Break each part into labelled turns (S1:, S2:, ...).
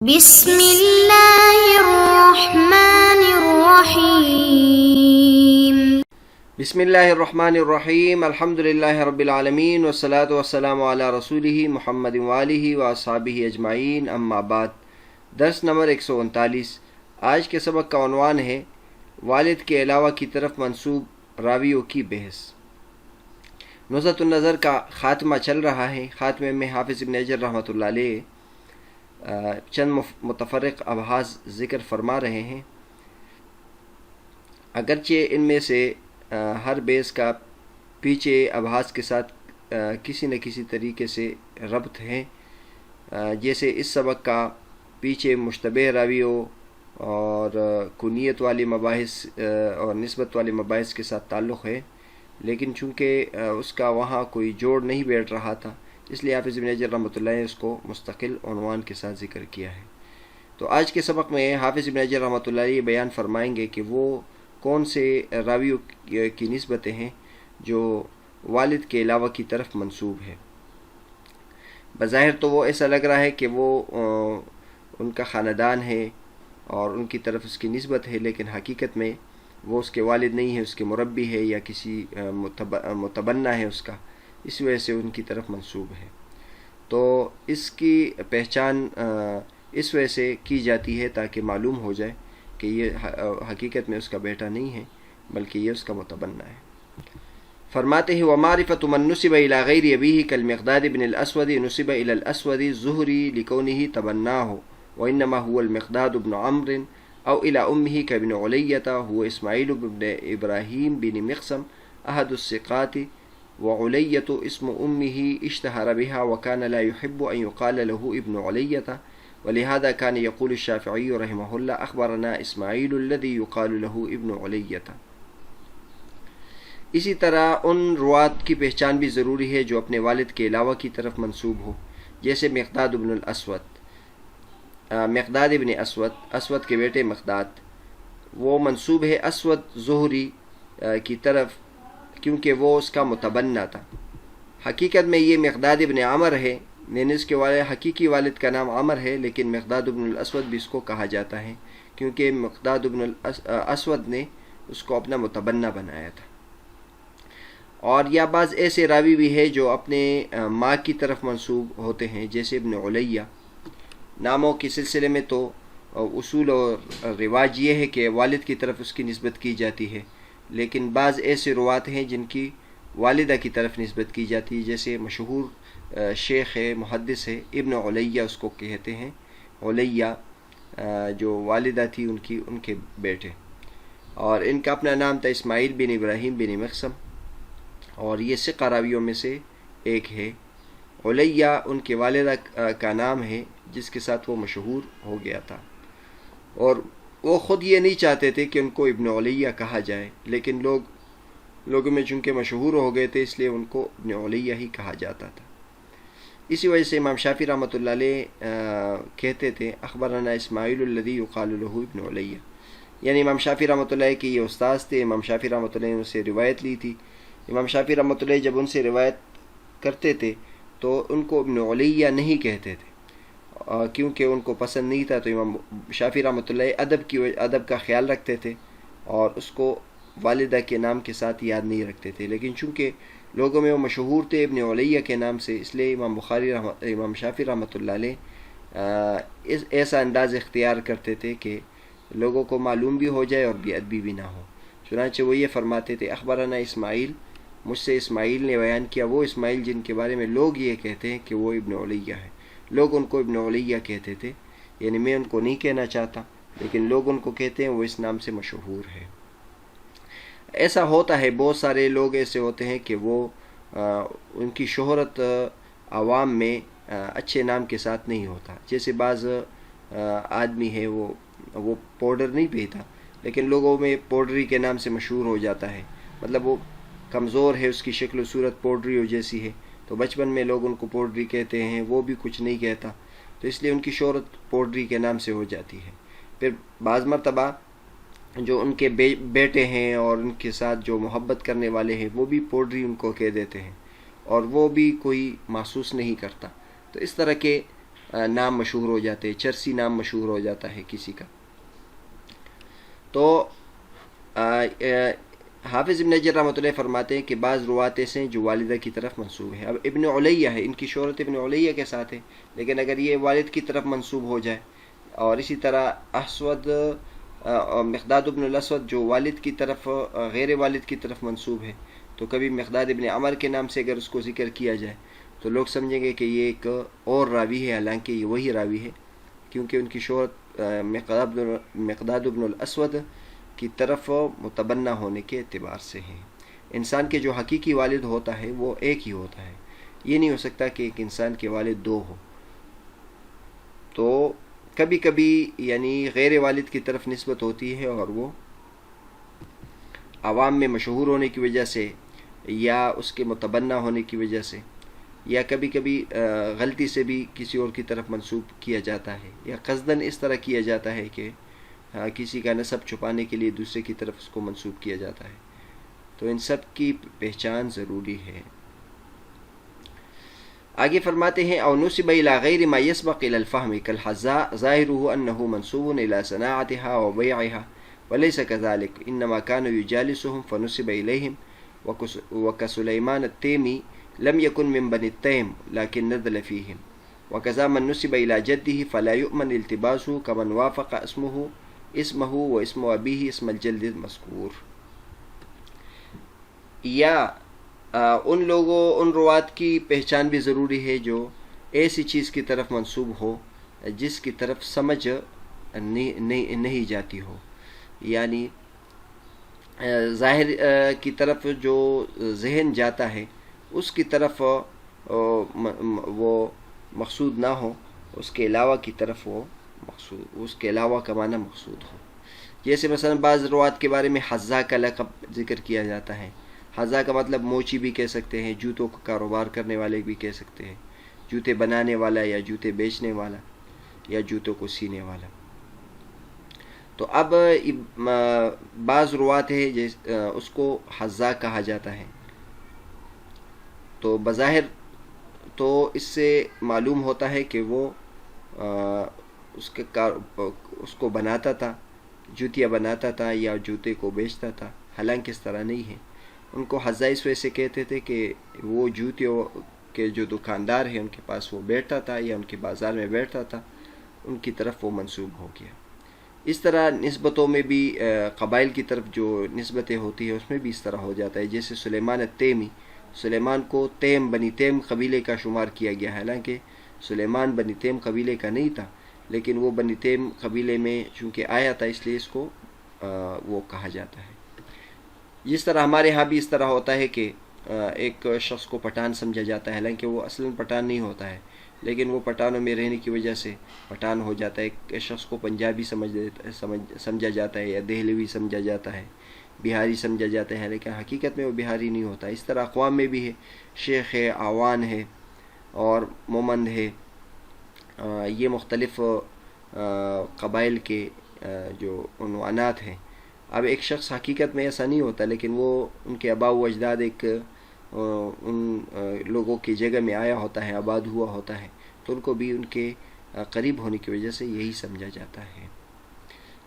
S1: بسم اللہ الرحمن الرحیم
S2: بسم اللہ الرحمن الرحیم الحمد للہ رب العالمین والصلاة والسلام علی رسولہ محمد وآلہ واصحابہ اجمعین اما بعد۔ درس نمبر 139۔ آج کے سبق کا عنوان ہے والد کے علاوہ کی طرف منسوب راویوں کی بحث۔ نزہۃ النظر کا خاتمہ چل رہا ہے۔ خاتمے میں حافظ ابن حجر رحمۃ اللہ علیہ چند متفرق ابحاث ذکر فرما رہے ہیں، اگرچہ ان میں سے ہر بیس کا پیچھے ابحاث کے ساتھ کسی نہ کسی طریقے سے ربط ہے، جیسے اس سبق کا پیچھے مشتبہ راویوں اور کنیت والی مباحث اور نسبت والی مباحث کے ساتھ تعلق ہے، لیکن چونکہ اس کا وہاں کوئی جوڑ نہیں بیٹھ رہا تھا، اس لیے حافظ ابن حجر رحمۃ اللہ نے اس کو مستقل عنوان کے ساتھ ذکر کیا ہے۔ تو آج کے سبق میں حافظ ابن حجر رحمۃ اللہ یہ بیان فرمائیں گے کہ وہ کون سے راویوں کی نسبتیں ہیں جو والد کے علاوہ کی طرف منسوب ہے۔ بظاہر تو وہ ایسا لگ رہا ہے کہ وہ ان کا خاندان ہے اور ان کی طرف اس کی نسبت ہے، لیکن حقیقت میں وہ اس کے والد نہیں ہے، اس کے مربی ہے یا کسی متبنہ ہے اس کا، اس وجہ سے ان کی طرف منسوب ہے۔ تو اس کی پہچان اس وجہ سے کی جاتی ہے تاکہ معلوم ہو جائے کہ یہ حقیقت میں اس کا بیٹا نہیں ہے بلکہ یہ اس کا متبنہ ہے۔ فرماتے ہیں وَمَعْرِفَةُ مَنْ نُسِبَ إِلَى غَيْرِ أَبِيهِ كَالْمِقْدَادِ بْنِ الْأَسْوَدِ نُسِبَ إِلَى الْأَسْوَدِ الزُّهْرِي لِكَوْنِهِ تَبَنَّاهُ وَإِنَّمَا هُوَ الْمِقْدَادُ بْنُ عَمْرٍ أو إِلَى أُمِّهِ كَابْنِ عُلَيَّةَ هُوَ إسماعيل بن إبراهيم بن مقسم أحد الثقات وعلية اسم أمه اشتهر بها وكان لا يحب أن يقال له ابن علية ولهذا كان يقول الشافعي رحمه الله أخبرنا إسماعيل الذي يقال له ابن علية۔ اسی طرح ان روات کی پہچان بھی ضروری ہے جو اپنے والد کے علاوہ کی طرف منسوب ہو، جیسے مقداد ابن الاسود، مقداد ابن اسود، اسود کے بیٹے مقداد، وہ منسوب ہے اسود زہری کی طرف کیونکہ وہ اس کا متبنہ تھا۔ حقیقت میں یہ مقداد ابن عمر ہے، یعنی اس کے حقیقی والد کا نام عمر ہے، لیکن مقداد ابن الاسود بھی اس کو کہا جاتا ہے کیونکہ مقداد ابن الاسود نے اس کو اپنا متبنہ بنایا تھا۔ اور یا بعض ایسے راوی بھی ہے جو اپنے ماں کی طرف منسوب ہوتے ہیں، جیسے ابن علیہ۔ ناموں کے سلسلے میں تو اصول اور رواج یہ ہے کہ والد کی طرف اس کی نسبت کی جاتی ہے، لیکن بعض ایسے روات ہیں جن کی والدہ کی طرف نسبت کی جاتی ہے، جیسے مشہور شیخ ہے، محدث ہے، ابن علیہ اس کو کہتے ہیں، علیہ جو والدہ تھی ان کے بیٹے، اور ان کا اپنا نام تھا اسماعیل بن ابراہیم بن مقسم، اور یہ ثقہ راویوں میں سے ایک ہے۔ علیہ ان کے والدہ کا نام ہے جس کے ساتھ وہ مشہور ہو گیا تھا، اور وہ خود یہ نہیں چاہتے تھے کہ ان کو ابن علیہ کہا جائے، لیکن لوگوں میں چونکہ مشہور ہو گئے تھے اس لیے ان کو ابن علیہ ہی کہا جاتا تھا۔ اسی وجہ سے امام شافعی رحمۃ اللہ علیہ کہتے تھے اخبرنا اسماعیل الذی یقال له ابن علیہ، یعنی امام شافعی رحمۃ اللہ کے یہ استاذ تھے، امام شافعی رحمۃ اللہ نے ان سے روایت لی تھی۔ امام شافعی رحمۃ اللہ جب ان سے روایت کرتے تھے تو ان کو ابن علیہ نہیں کہتے تھے کیونکہ ان کو پسند نہیں تھا، تو امام شافعی رحمۃ اللہ ادب کا خیال رکھتے تھے اور اس کو والدہ کے نام کے ساتھ یاد نہیں رکھتے تھے، لیکن چونکہ لوگوں میں وہ مشہور تھے ابن علیہ کے نام سے، اس لیے امام شافعی رحمۃ اللہ علیہ ایسا انداز اختیار کرتے تھے کہ لوگوں کو معلوم بھی ہو جائے اور بے ادبی بھی نہ ہو۔ چنانچہ وہ یہ فرماتے تھے اخبرنا اسماعیل، مجھ سے اسماعیل نے بیان کیا، وہ اسماعیل جن کے بارے میں لوگ یہ کہتے ہیں کہ وہ ابن علیہ ہے، لوگ ان کو ابن علیہ کہتے تھے، یعنی میں ان کو نہیں کہنا چاہتا لیکن لوگ ان کو کہتے ہیں، وہ اس نام سے مشہور ہے۔ ایسا ہوتا ہے، بہت سارے لوگ ایسے ہوتے ہیں کہ وہ ان کی شہرت عوام میں اچھے نام کے ساتھ نہیں ہوتا، جیسے بعض آدمی ہے وہ پاؤڈر نہیں پیتا لیکن لوگوں میں پاؤڈری کے نام سے مشہور ہو جاتا ہے، مطلب وہ کمزور ہے، اس کی شکل و صورت پاؤڈریوں جیسی ہے، تو بچپن میں لوگ ان کو پاؤڈری کہتے ہیں، وہ بھی کچھ نہیں کہتا، تو اس لیے ان کی شہرت پاؤڈری کے نام سے ہو جاتی ہے۔ پھر بعض مرتبہ جو ان کے بیٹے ہیں اور ان کے ساتھ جو محبت کرنے والے ہیں وہ بھی پاؤڈری ان کو کہہ دیتے ہیں اور وہ بھی کوئی محسوس نہیں کرتا۔ تو اس طرح کے نام مشہور ہو جاتے ہیں، چرسی نام مشہور ہو جاتا ہے کسی کا. تو حافظ ابن حجر رحمۃ اللہ فرماتے ہیں کہ بعض روات ایسے ہیں جو والدہ کی طرف منسوب ہے. اب ابن علیہ ہے، ان کی شہرت ابن علیہ کے ساتھ ہے، لیکن اگر یہ والد کی طرف منسوب ہو جائے، اور اسی طرح اسود مقداد ابن الاسود جو والد کی طرف غیر والد کی طرف منسوب ہے، تو کبھی مقداد ابن عمر کے نام سے اگر اس کو ذکر کیا جائے تو لوگ سمجھیں گے کہ یہ ایک اور راوی ہے، حالانکہ یہ وہی راوی ہے، کیونکہ ان کی شہرت مقداد ابن الاسود کی طرف متبنہ ہونے کے اعتبار سے ہے. انسان کے جو حقیقی والد ہوتا ہے وہ ایک ہی ہوتا ہے، یہ نہیں ہو سکتا کہ ایک انسان کے والد دو ہو. تو کبھی کبھی یعنی غیر والد کی طرف نسبت ہوتی ہے، اور وہ عوام میں مشہور ہونے کی وجہ سے یا اس کے متبنہ ہونے کی وجہ سے، یا کبھی کبھی غلطی سے بھی کسی اور کی طرف منسوب کیا جاتا ہے، یا قصداً اس طرح کیا جاتا ہے کہ کسی کا نسب چھپانے کے لیے دوسرے کی طرف اس کو منسوب کیا جاتا ہے. تو ان سب کی پہچان ضروری ہے. آگے فرماتے ہیں او نسب الى غیر ما يسبق الى الفهم كالحذاء ظاهره انه منسوب الى صناعتها وبيعها وليس كذلك انما كانوا يجالسهم فنسب اليهم وكسليمان التيمي لم يكن من بني التيم لكن نزل فيهم وكذا من نسب الى جده فلا يؤمن التباسه كمن وافق اسمه واسم ابيه اسم الجلد المذكور. یا ان روات کی پہچان بھی ضروری ہے جو ایسی چیز کی طرف منسوب ہو جس کی طرف سمجھ نہیں جاتی ہو، یعنی ظاہر کی طرف جو ذہن جاتا ہے اس کی طرف وہ مقصود نہ ہو، اس کے علاوہ کی طرف وہ مقصود، اس کے علاوہ کا معنی مقصود ہو. جیسے مثلا بعض روات کے بارے میں حذا کا لقب ذکر کیا جاتا ہے. حذا کا مطلب موچی بھی کہہ سکتے ہیں، جوتوں کا کاروبار کرنے والے بھی کہہ سکتے ہیں، جوتے بنانے والا یا جوتے بیچنے والا یا جوتوں کو سینے والا. تو اب بعض روات ہے اس کو حذا کہا جاتا ہے. تو بظاہر تو اس سے معلوم ہوتا ہے کہ وہ اس کو بناتا تھا، جوتیاں بناتا تھا یا جوتے کو بیچتا تھا، حالانکہ اس طرح نہیں ہے. ان کو حذا اس وجہ سے کہتے تھے کہ وہ جوتیوں کے جو دکاندار ہیں ان کے پاس وہ بیٹھتا تھا یا ان کے بازار میں بیٹھتا تھا، ان کی طرف وہ منسوب ہو گیا. اس طرح نسبتوں میں بھی قبائل کی طرف جو نسبتیں ہوتی ہیں اس میں بھی اس طرح ہو جاتا ہے. جیسے سلیمان التیمی، سلیمان کو تیم بنی تیم قبیلے کا شمار کیا گیا، حالانکہ سلیمان بنی تیم قبیلے کا نہیں تھا، لیکن وہ بنی تیم قبیلے میں چونکہ آیا تھا اس لیے اس کو وہ کہا جاتا ہے. جس طرح ہمارے ہاں بھی اس طرح ہوتا ہے کہ ایک شخص کو پٹھان سمجھا جاتا ہے، حالانکہ وہ اصلاً پٹھان نہیں ہوتا ہے، لیکن وہ پٹھانوں میں رہنے کی وجہ سے پٹھان ہو جاتا ہے. ایک شخص کو پنجابی سمجھا جاتا ہے یا دہلوی سمجھا جاتا ہے، بہاری سمجھا جاتا ہے، لیکن حقیقت میں وہ بہاری نہیں ہوتا. اس طرح اقوام میں بھی ہے، شیخ ہے، آوان ہے اور مومند ہے. یہ مختلف قبائل کے جو عنوانات ہیں. اب ایک شخص حقیقت میں ایسا نہیں ہوتا، لیکن وہ ان کے آباء و اجداد ایک ان لوگوں کی جگہ میں آیا ہوتا ہے، آباد ہوا ہوتا ہے، تو ان کو بھی ان کے قریب ہونے کی وجہ سے یہی سمجھا جاتا ہے.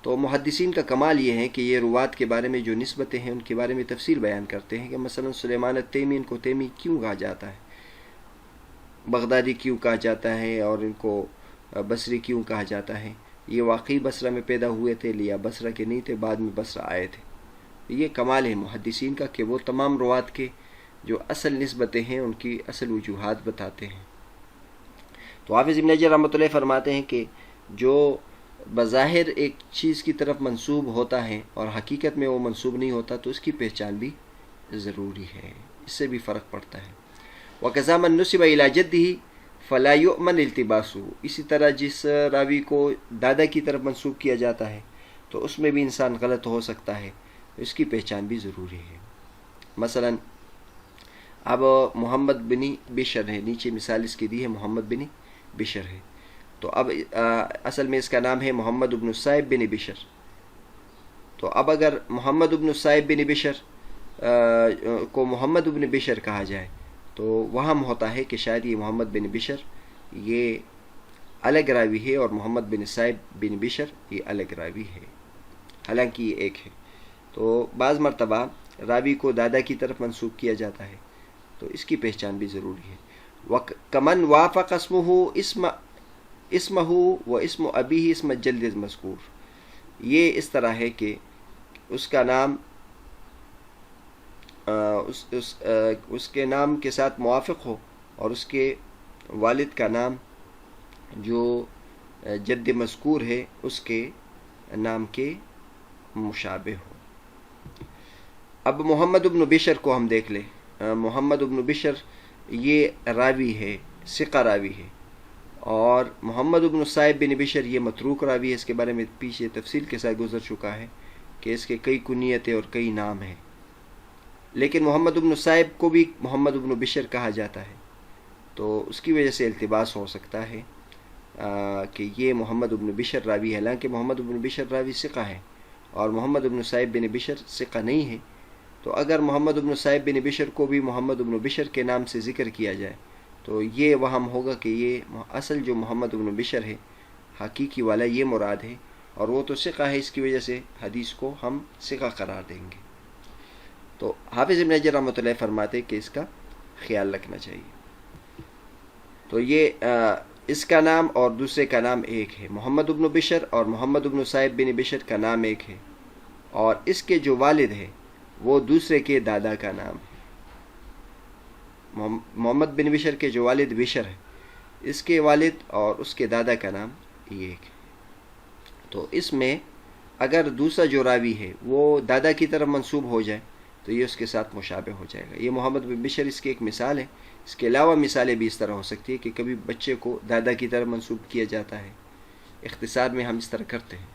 S2: تو محدثین کا کمال یہ ہے کہ یہ روات کے بارے میں جو نسبتیں ہیں ان کے بارے میں تفصیل بیان کرتے ہیں کہ مثلا سلیمان التیمی، ان کو تیمی کیوں کہا جاتا ہے، بغدادی کیوں کہا جاتا ہے، اور ان کو بصری کیوں کہا جاتا ہے. یہ واقعی بصرہ میں پیدا ہوئے تھے یا بصرہ کے نہیں تھے، بعد میں بصرہ آئے تھے. یہ کمال ہے محدثین کا کہ وہ تمام روات کے جو اصل نسبتیں ہیں ان کی اصل وجوہات بتاتے ہیں. تو حافظ ابن حجر رحمۃ اللہ فرماتے ہیں کہ جو بظاہر ایک چیز کی طرف منسوب ہوتا ہے اور حقیقت میں وہ منسوب نہیں ہوتا تو اس کی پہچان بھی ضروری ہے، اس سے بھی فرق پڑتا ہے. وَكَذَا مَن نُسِبَ إِلَى جَدِّهِ فَلَا يُؤْمَنُ الْتِبَاسُهُ، اسی طرح جس راوی کو دادا کی طرف منسوب کیا جاتا ہے تو اس میں بھی انسان غلط ہو سکتا ہے، اس کی پہچان بھی ضروری ہے. مثلا اب محمد بن بشر ہے، نیچے مثال اس کی دی ہے، محمد بن بشر ہے، تو اب اصل میں اس کا نام ہے محمد بن صائب بن بشر. تو اب اگر محمد بن صائب بن بشر کو محمد بن بشر کہا جائے تو وہم ہوتا ہے کہ شاید یہ محمد بن بشر یہ الگ راوی ہے اور محمد بن صائب بن بشر یہ الگ راوی ہے، حالانکہ یہ ایک ہے۔ تو بعض مرتبہ راوی کو دادا کی طرف منسوب کیا جاتا ہے، تو اس کی پہچان بھی ضروری ہے۔ کمن وافق اسمہ و اسم ابیہ اسم الجد المذکور، یہ اس طرح ہے کہ اس کا نام اس کے نام کے ساتھ موافق ہو اور اس کے والد کا نام جو جد مذکور ہے اس کے نام کے مشابہ ہو۔ اب محمد بن بشر کو ہم دیکھ لیں۔ محمد بن بشر یہ راوی ہے، ثقہ راوی ہے، اور محمد بن صائب بن بشر یہ متروک راوی ہے۔ اس کے بارے میں پیچھے تفصیل کے ساتھ گزر چکا ہے کہ اس کے کئی کنیتیں اور کئی نام ہیں، لیکن محمد بن صائب کو بھی محمد بن بشر کہا جاتا ہے، تو اس کی وجہ سے التباس ہو سکتا ہے کہ یہ محمد بن بشر راوی ہے، حالانکہ محمد بن بشر راوی ثقہ ہے اور محمد بن صائب بن بشر ثقہ نہیں ہے۔ تو اگر محمد بن صائب بن بشر کو بھی محمد بن بشر کے نام سے ذکر کیا جائے تو یہ وہم ہوگا کہ یہ اصل جو محمد بن بشر ہے حقیقی والا یہ مراد ہے، اور وہ تو ثقہ ہے، اس کی وجہ سے حدیث کو ہم ثقہ قرار دیں گے۔ تو حافظ ابن حجر رحمۃ اللہ فرماتے کہ اس کا خیال رکھنا چاہیے۔ تو یہ اس کا نام اور دوسرے کا نام ایک ہے، محمد بن بشر اور محمد بن صائب بن بشر کا نام ایک ہے، اور اس کے جو والد ہے وہ دوسرے کے دادا کا نام ہے۔ محمد بن بشر کے جو والد بشر ہے، اس کے والد اور اس کے دادا کا نام یہ ایک ہے۔ تو اس میں اگر دوسرا جو راوی ہے وہ دادا کی طرف منسوب ہو جائے تو یہ اس کے ساتھ مشابہ ہو جائے گا۔ یہ محمد بن بشر اس کی ایک مثال ہے، اس کے علاوہ مثالیں بھی اس طرح ہو سکتی ہے کہ کبھی بچے کو دادا کی طرف منسوب کیا جاتا ہے، اختصار میں ہم اس طرح کرتے ہیں۔